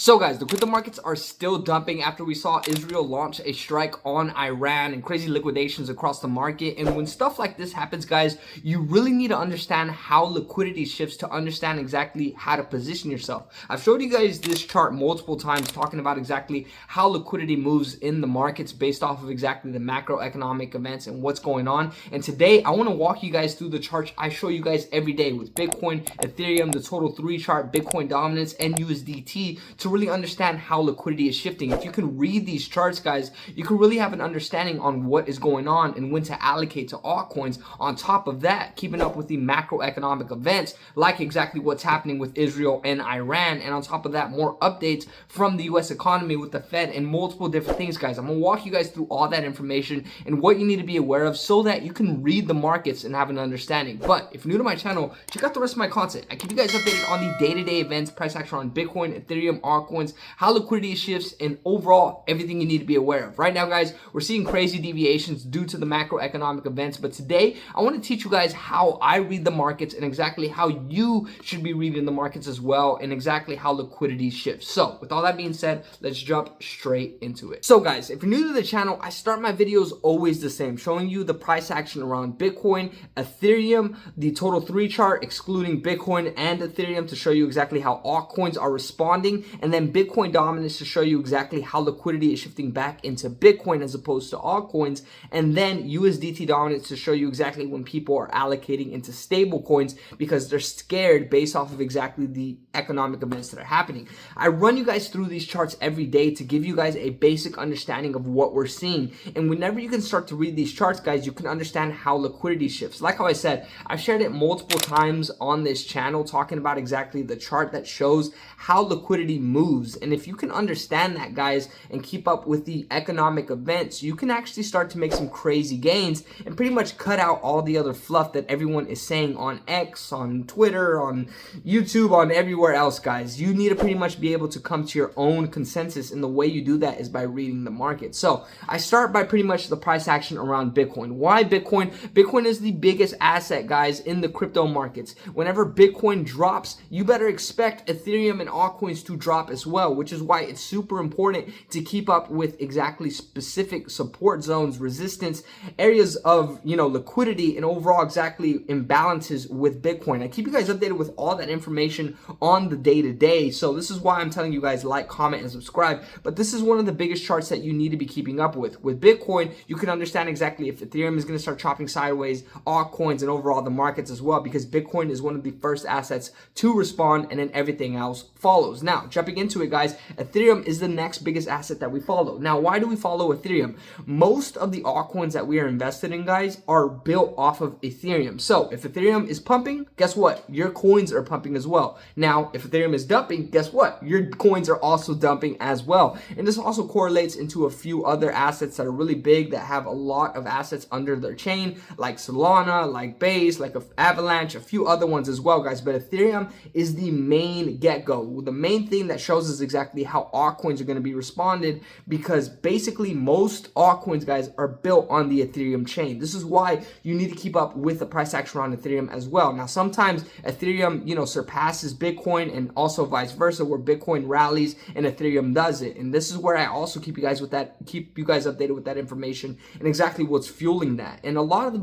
So guys, the crypto markets are still dumping after we saw Israel launch a strike on Iran and crazy liquidations across the market. And when stuff like this happens, guys, you really need to understand how liquidity shifts to understand exactly how to position yourself. I've showed you guys this chart multiple times talking about exactly how liquidity moves in the markets based off of exactly the macroeconomic events and what's going on. And today I want to walk you guys through the charts I show you guys every day with Bitcoin, Ethereum, the total 3 chart, Bitcoin dominance, and USDT to really understand how liquidity is shifting. If you can read these charts, guys, you can really have an understanding on what is going on and when to allocate to altcoins. On top of that, keeping up with the macroeconomic events like exactly what's happening with Israel and Iran, and on top of that, more updates from the US economy with the Fed and multiple different things, guys. I'm gonna walk you guys through all that information and what you need to be aware of so that you can read the markets and have an understanding. But if you're new to my channel, check out the rest of my content. I keep you guys updated on the day-to-day events, price action on Bitcoin, Ethereum, altcoins, how liquidity shifts, and overall everything you need to be aware of. Right now, guys, we're seeing crazy deviations due to the macroeconomic events, but today I want to teach you guys how I read the markets and exactly how you should be reading the markets as well, and exactly how liquidity shifts. So with all that being said, let's jump straight into it. So guys, if you're new to the channel, I start my videos always the same, showing you the price action around Bitcoin, Ethereum, the total 3 chart excluding Bitcoin and Ethereum to show you exactly how altcoins are responding, and then Bitcoin dominance to show you exactly how liquidity is shifting back into Bitcoin as opposed to altcoins, and then USDT dominance to show you exactly when people are allocating into stable coins because they're scared based off of exactly the economic events that are happening. I run you guys through these charts every day to give you guys a basic understanding of what we're seeing, and whenever you can start to read these charts, guys, you can understand how liquidity shifts. Like how I said, I've shared it multiple times on this channel talking about exactly the chart that shows how liquidity moves. And if you can understand that, guys, and keep up with the economic events, you can actually start to make some crazy gains and pretty much cut out all the other fluff that everyone is saying on X, on Twitter, on YouTube, on everywhere else, guys. You need to pretty much be able to come to your own consensus, and the way you do that is by reading the market. So I start by pretty much the price action around Bitcoin. Why Bitcoin? Bitcoin is the biggest asset, guys, in the crypto markets. Whenever Bitcoin drops, you better expect Ethereum and altcoins to drop as well, which is why it's super important to keep up with exactly specific support zones, resistance, areas of, liquidity, and overall exactly imbalances with Bitcoin. I keep you guys updated with all that information on the day-to-day. So this is why I'm telling you guys like, comment, and subscribe. But this is one of the biggest charts that you need to be keeping up with. With Bitcoin, you can understand exactly if Ethereum is going to start chopping sideways, altcoins, and overall the markets as well, because Bitcoin is one of the first assets to respond, and then everything else follows. Now, jumping into it, guys, Ethereum is the next biggest asset that we follow. Now, why do we follow Ethereum? Most of the altcoins that we are invested in, guys, are built off of Ethereum. So if Ethereum is pumping, guess what? Your coins are pumping as well. Now, if Ethereum is dumping, guess what? Your coins are also dumping as well. And this also correlates into a few other assets that are really big that have a lot of assets under their chain, like Solana, like Base, like Avalanche, a few other ones as well, guys. But Ethereum is the main get-go, the main thing that shows us exactly how altcoins are going to be responded, because basically most altcoins, guys, are built on the Ethereum chain. This is why you need to keep up with the price action around Ethereum as well. Now, sometimes Ethereum, surpasses Bitcoin, and also vice versa, where Bitcoin rallies and Ethereum does it. And this is where I also keep you guys updated with that information and exactly what's fueling that. And a lot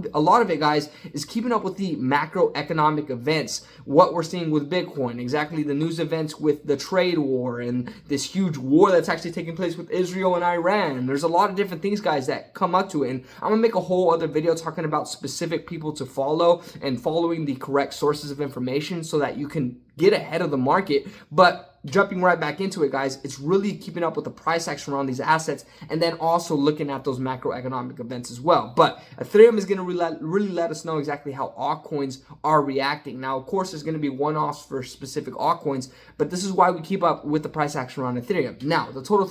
of it, guys, is keeping up with the macroeconomic events, what we're seeing with Bitcoin, exactly the news events with the trade war and this huge war that's actually taking place with Israel and Iran. There's a lot of different things, guys, that come up to it. And I'm gonna make a whole other video talking about specific people to follow and following the correct sources of information so that you can get ahead of the market. But jumping right back into it, guys, it's really keeping up with the price action around these assets, and then also looking at those macroeconomic events as well. But Ethereum is going to really let us know exactly how altcoins are reacting. Now, of course, there's going to be one-offs for specific altcoins, but this is why we keep up with the price action around Ethereum. Now, the total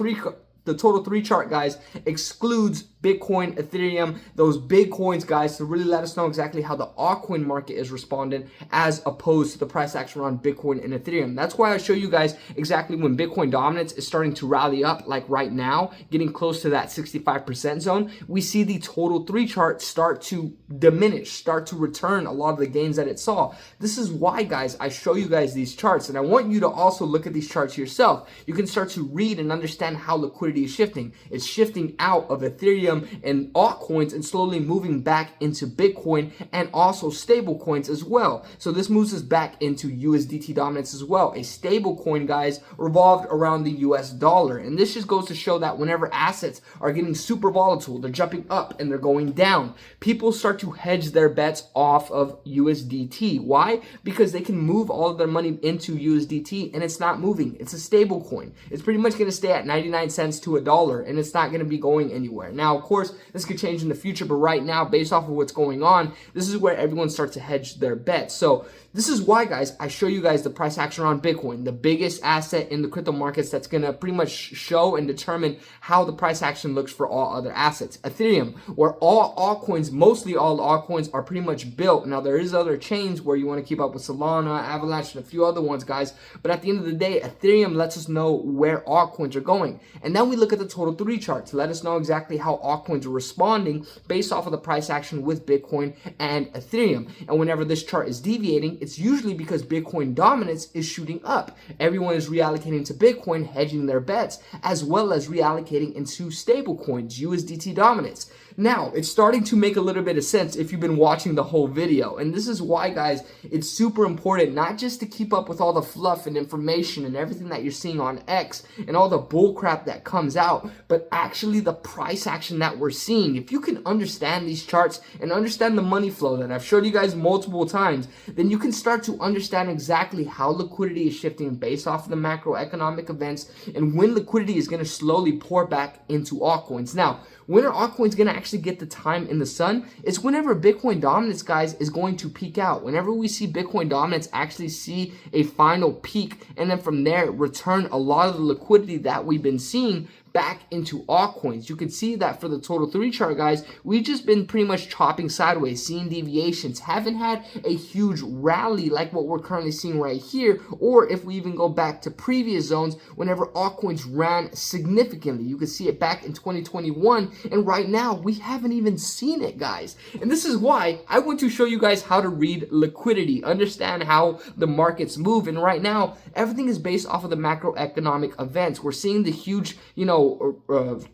3 chart, guys, excludes Bitcoin, Ethereum, those big coins, guys, to really let us know exactly how the altcoin market is responding as opposed to the price action around Bitcoin and Ethereum. That's why I show you guys exactly when Bitcoin dominance is starting to rally up, like right now, getting close to that 65% zone. We see the total 3 chart start to diminish, start to return a lot of the gains that it saw. This is why, guys, I show you guys these charts, and I want you to also look at these charts yourself. You can start to read and understand how liquidity is shifting. It's shifting out of Ethereum and altcoins and slowly moving back into Bitcoin and also stable coins as well. So this moves us back into USDT dominance as well. A stable coin, guys, revolved around the US dollar. And this just goes to show that whenever assets are getting super volatile, they're jumping up and they're going down, people start to hedge their bets off of USDT. Why? Because they can move all of their money into USDT and it's not moving. It's a stable coin. It's pretty much going to stay at 99 cents to $1 and it's not going to be going anywhere. Now, of course, this could change in the future, but right now, based off of what's going on, this is where everyone starts to hedge their bets. So this is why, guys, I show you guys the price action on Bitcoin, the biggest asset in the crypto markets that's going to pretty much show and determine how the price action looks for all other assets. Ethereum, where all altcoins, mostly all altcoins, are pretty much built. Now, there is other chains where you want to keep up with Solana, Avalanche, and a few other ones, guys. But at the end of the day, Ethereum lets us know where altcoins are going. And then we look at the total 3 chart to let us know exactly how altcoins are responding based off of the price action with Bitcoin and Ethereum. And whenever this chart is deviating, it's usually because Bitcoin dominance is shooting up. Everyone is reallocating to Bitcoin, hedging their bets, as well as reallocating into stable coins, USDT dominance. Now, it's starting to make a little bit of sense if you've been watching the whole video. And this is why, guys, it's super important not just to keep up with all the fluff and information and everything that you're seeing on X and all the bull crap that comes out, but actually the price action that we're seeing. If you can understand these charts and understand the money flow that I've showed you guys multiple times, then you can start to understand exactly how liquidity is shifting based off of the macroeconomic events and when liquidity is going to slowly pour back into altcoins. Now, when are altcoins going to actually get the time in the sun? It's whenever Bitcoin dominance, guys, is going to peak out. Whenever we see Bitcoin dominance actually see a final peak and then from there return a lot of the liquidity that we've been seeing back into altcoins. You can see that for the total 3 chart, guys, we've just been pretty much chopping sideways, seeing deviations, haven't had a huge rally like what we're currently seeing right here, or if we even go back to previous zones, whenever altcoins ran significantly. You can see it back in 2021, and right now, we haven't even seen it, guys. And this is why I want to show you guys how to read liquidity, understand how the markets move, and right now, everything is based off of the macroeconomic events. We're seeing the huge,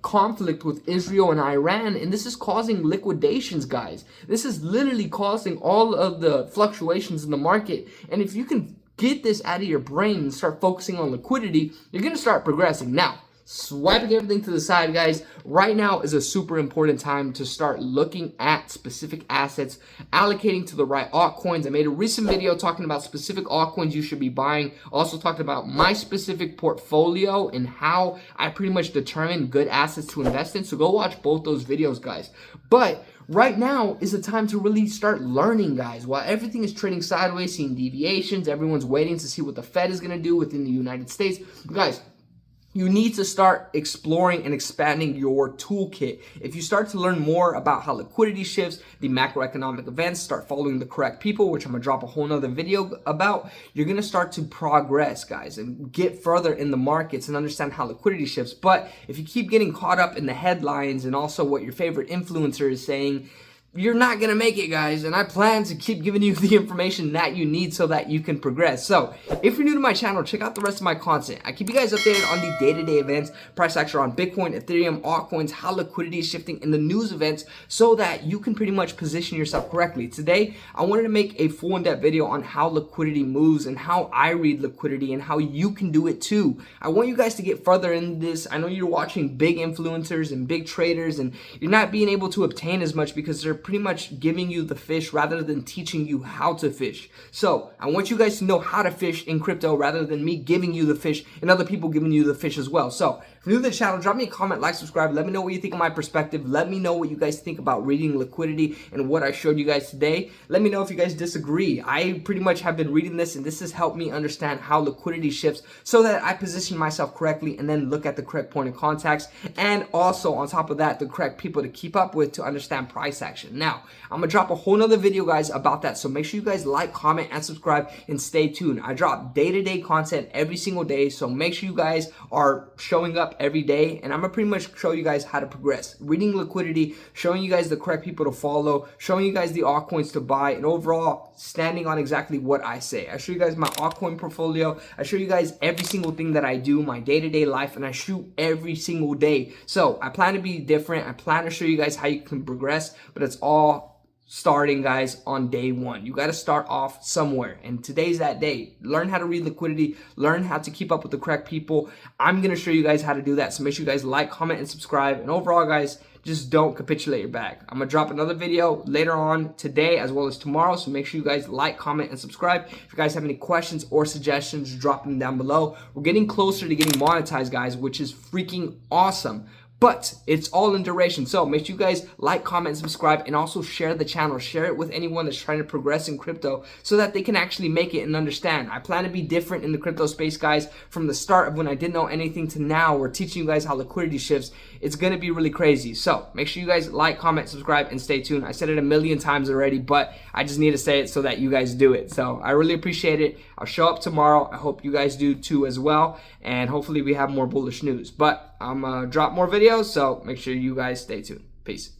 conflict with Israel and Iran, and this is causing liquidations, guys. This is literally causing all of the fluctuations in the market, and if you can get this out of your brain and start focusing on liquidity, you're going to start progressing. Now, swiping everything to the side, guys, right now is a super important time to start looking at specific assets, allocating to the right altcoins. I made a recent video talking about specific altcoins you should be buying. Also talked about my specific portfolio and how I pretty much determine good assets to invest in. So go watch both those videos, guys. But right now is the time to really start learning, guys. While everything is trading sideways, seeing deviations, everyone's waiting to see what the Fed is going to do within the United States. Guys, you need to start exploring and expanding your toolkit. If you start to learn more about how liquidity shifts, the macroeconomic events, start following the correct people, which I'm going to drop a whole nother video about, you're going to start to progress, guys, and get further in the markets and understand how liquidity shifts. But if you keep getting caught up in the headlines and also what your favorite influencer is saying, you're not going to make it, guys, and I plan to keep giving you the information that you need so that you can progress. So, if you're new to my channel, check out the rest of my content. I keep you guys updated on the day-to-day events, price action on Bitcoin, Ethereum, altcoins, how liquidity is shifting in the news events so that you can pretty much position yourself correctly. Today, I wanted to make a full in-depth video on how liquidity moves and how I read liquidity and how you can do it too. I want you guys to get further in this. I know you're watching big influencers and big traders and you're not being able to obtain as much because they're pretty much giving you the fish rather than teaching you how to fish. So I want you guys to know how to fish in crypto rather than me giving you the fish and other people giving you the fish as well. So if you're new to the channel, drop me a comment, like, subscribe. Let me know what you think of my perspective. Let me know what you guys think about reading liquidity and what I showed you guys today. Let me know if you guys disagree. I pretty much have been reading this, and this has helped me understand how liquidity shifts so that I position myself correctly and then look at the correct point of contacts, and also on top of that, the correct people to keep up with to understand price action. Now, I'm gonna drop a whole nother video, guys, about that. So make sure you guys like, comment, and subscribe, and stay tuned. I drop day-to-day content every single day, so make sure you guys are showing up every day, and I'm gonna pretty much show you guys how to progress. Reading liquidity, showing you guys the correct people to follow, showing you guys the altcoins to buy, and overall standing on exactly what I say. I show you guys my altcoin portfolio. I show you guys every single thing that I do, my day-to-day life, and I shoot every single day. So I plan to be different. I plan to show you guys how you can progress, but it's all starting, guys, on day one. You got to start off somewhere, and today's that day. Learn how to read liquidity, learn how to keep up with the correct people. I'm going to show you guys how to do that, so make sure you guys like, comment, and subscribe. And overall, guys, just don't capitulate your bag. I'm going to drop another video later on today as well as tomorrow, so make sure you guys like, comment, and subscribe. If you guys have any questions or suggestions, drop them down below. We're getting closer to getting monetized, guys, which is freaking awesome. But it's all in duration. So make sure you guys like, comment, subscribe, and also share the channel. Share it with anyone that's trying to progress in crypto so that they can actually make it and understand. I plan to be different in the crypto space, guys. From the start of when I didn't know anything to now, we're teaching you guys how liquidity shifts. It's going to be really crazy. So make sure you guys like, comment, subscribe, and stay tuned. I said it a million times already, but I just need to say it so that you guys do it. So I really appreciate it. I'll show up tomorrow. I hope you guys do too as well. And hopefully we have more bullish news. But I'm going to drop more videos, so make sure you guys stay tuned. Peace.